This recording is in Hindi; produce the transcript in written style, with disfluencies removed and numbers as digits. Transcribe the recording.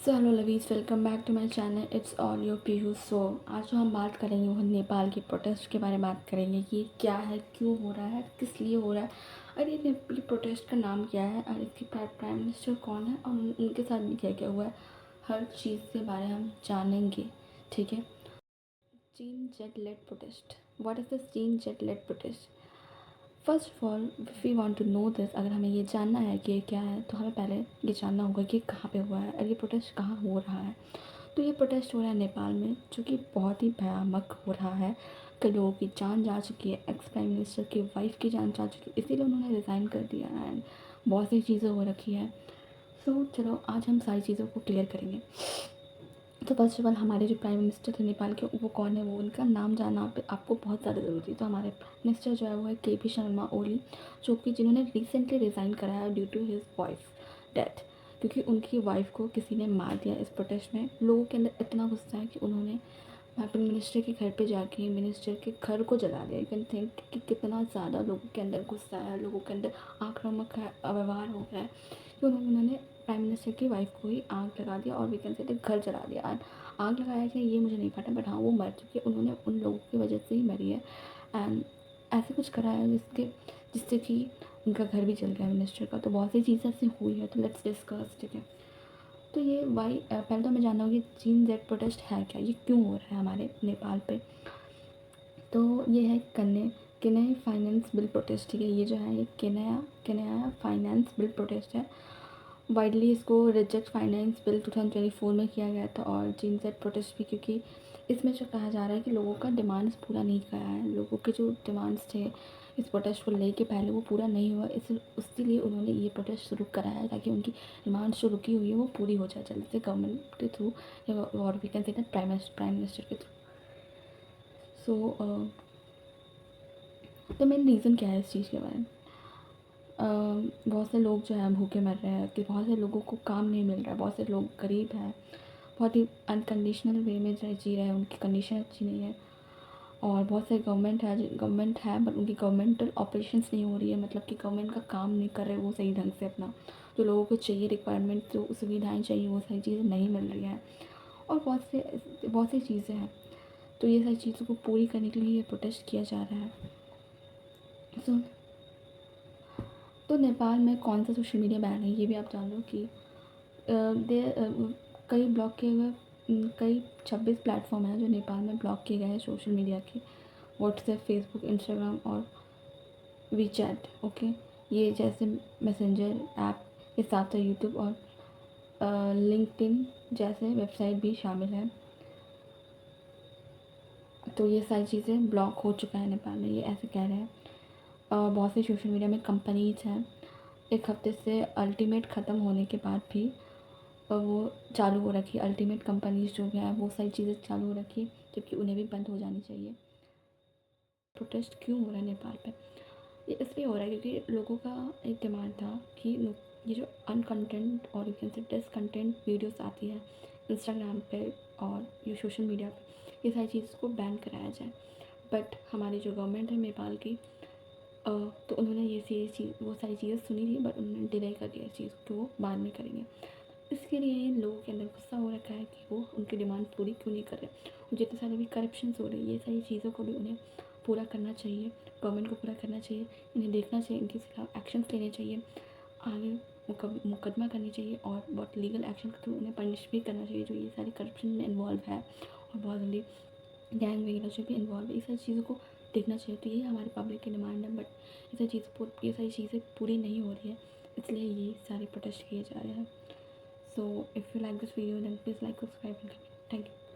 So hello lovies, welcome back to my channel. It's all your PU. So आज जो हम बात करेंगे वो नेपाल की प्रोटेस्ट के बारे में बात करेंगे कि क्या है, क्यों हो रहा है, किस लिए हो रहा है, और ये प्रोटेस्ट का नाम क्या है, और इसकी प्राइम मिनिस्टर कौन है, और उनके साथ भी क्या क्या हुआ है, हर चीज़ के बारे में हम जानेंगे। ठीक है। Gen Z led protest. What is the Gen Z led protest? First of all, if we want to know this, अगर हमें ये जानना है कि ये क्या है, तो हमें पहले ये जानना होगा कि कहाँ पे हुआ है और ये प्रोटेस्ट कहाँ हो रहा है। तो ये प्रोटेस्ट हो रहा है नेपाल में, जो कि बहुत ही भयानक हो रहा है। कई लोगों की जान जा चुकी है, एक्स प्राइम मिनिस्टर की वाइफ की जान जा चुकी है, इसीलिए उन्होंने रिज़ाइन कर दिया एंड बहुत सी चीज़ें हो रखी है। सो चलो आज हम सारी चीज़ों को क्लियर करेंगे। तो फर्स्ट ऑफ ऑल, हमारे जो प्राइम मिनिस्टर थे नेपाल के, वो कौन है, वो उनका नाम जानना आपको बहुत ज़्यादा ज़रूरी है। तो हमारे प्राइम मिनिस्टर जो है वो है के पी शर्मा ओली, जो कि जिन्होंने रिसेंटली रिज़ाइन कराया due to his wife death, क्योंकि उनकी वाइफ को किसी ने मार दिया इस प्रोटेस्ट में। लोगों के अंदर इतना गुस्सा है कि उन्होंने प्राइम मिनिस्टर के घर पे जाके मिनिस्टर के घर को जला दिया। यू कैन थिंक कि कितना ज़्यादा लोगों के अंदर गुस्सा है, लोगों के अंदर आक्रामक व्यवहार हो गया है कि उन्होंने प्राइम मिनिस्टर की वाइफ को ही आग लगा दिया और वी कैन से घर जला दिया। एंड आग लगाया क्या, ये मुझे नहीं पता, बट हाँ वो मर चुकी है, उन्होंने उन लोगों की वजह से ही मरी है। एंड ऐसे कुछ करा है जिससे कि उनका घर भी जल गया मिनिस्टर का। तो बहुत सी चीज़ें ऐसी हुई है, तो लेट्स डिस्कस। ठीक है। तो ये वाई पहले तो हमें जानना होगा कि चीन जेट प्रोटेस्ट है क्या, ये क्यों हो रहा है हमारे नेपाल पे। तो ये है केन्या फाइनेंस बिल प्रोटेस्ट। ठीक है, ये जो है ये केन्या फाइनेंस बिल प्रोटेस्ट है। वाइडली इसको रिजेक्ट फाइनेंस बिल 2024 में किया गया था, और चीन जेट प्रोटेस्ट भी, क्योंकि इसमें जो कहा जा रहा है कि लोगों का डिमांड्स पूरा नहीं करा है, लोगों के जो डिमांड्स थे इस प्रोटेस्ट को लेके पहले वो पूरा नहीं हुआ, इसलिए उन्होंने ये प्रोटेस्ट शुरू कराया है ताकि उनकी डिमांड्स जो रुकी हुई है वो पूरी हो जाए जल्दी से गवर्नमेंट के थ्रू, और we can say that prime minister के थ्रू। सो तो मेन रीज़न क्या है इस चीज़ के बारे में। बहुत से लोग जो हैं भूखे मर रहे हैं, कि बहुत से लोगों को काम नहीं मिल रहा है, बहुत से लोग गरीब हैं, बहुत ही अनकंडीशनल वे में जी रहे हैं, उनकी कंडीशन अच्छी नहीं है। और बहुत से गवर्नमेंट है बट उनकी गवर्नमेंटल ऑपरेशंस नहीं हो रही है, मतलब कि गवर्नमेंट का काम नहीं कर रहे वो सही ढंग से अपना, जो लोगों को चाहिए रिक्वायरमेंट, जो सुविधाएं चाहिए वो सारी चीज़ें नहीं मिल रही हैं। और बहुत सी चीज़ें हैं। तो ये सारी चीज़ों को पूरी करने के लिए ये प्रोटेस्ट किया जा रहा है। तो नेपाल में कौन सा सोशल मीडिया बैन है, ये भी आप जान लो कि कई ब्लॉक किए हुए, कई 26 प्लेटफॉर्म हैं जो नेपाल में ब्लॉक किए गए हैं सोशल मीडिया के। व्हाट्सएप, फेसबुक, इंस्टाग्राम और वीचैट। ओके, ये जैसे मैसेंजर ऐप के साथ यूट्यूब और लिंक्डइन जैसे वेबसाइट भी शामिल है। तो ये सारी चीज़ें ब्लॉक हो चुका है नेपाल में, ये ऐसे कह रहे हैं। बहुत सी सोशल मीडिया में कंपनीज हैं, एक हफ्ते से अल्टीमेट ख़त्म होने के बाद भी वो चालू हो रखी है। अल्टीमेट कंपनीज जो भी हैं वो सारी चीज़ें चालू हो रखी है, जबकि उन्हें भी बंद हो जानी चाहिए। प्रोटेस्ट क्यों हो रहा है नेपाल पे? ये इसलिए हो रहा है क्योंकि लोगों का एक डिमांड था कि ये जो अनकंटेंट और you can say discontent videos आती है इंस्टाग्राम पे और ये सोशल मीडिया पे, ये सारी चीज़ को बैन कराया जाए। बट हमारी जो गवर्नमेंट है नेपाल की, तो उन्होंने वो सारी चीज़ें सुनी थी, बट उन्होंने डिले कर दिया इस चीज़ को, वो बाद में करेंगे। इसके लिए लोगों के अंदर गुस्सा हो रखा है कि वो उनकी डिमांड पूरी क्यों नहीं कर रहे। और जितने सारे भी करप्शन हो रहे हैं, ये सारी चीज़ों को भी उन्हें पूरा करना चाहिए, गवर्नमेंट को पूरा करना चाहिए, इन्हें देखना चाहिए, इनके खिलाफ एक्शंस लेने चाहिए, आगे मुकदमा करनी चाहिए, और बहुत लीगल एक्शन के थ्रू उन्हें पनिश भी करना चाहिए जो ये सारे करप्शन में इन्वॉल्व है, और बहुत जल्दी गैंग वगैरह जो भी इन्वॉल्व है, ये सारी चीज़ों को देखना चाहिए। तो ये हमारे पब्लिक की डिमांड है, बट ये सारी चीज़ें पूरी नहीं हो रही है, इसलिए ये सारे प्रोटेस्ट किए जा रहे हैं। So if you like this video, then please like, subscribe and comment. Thank you.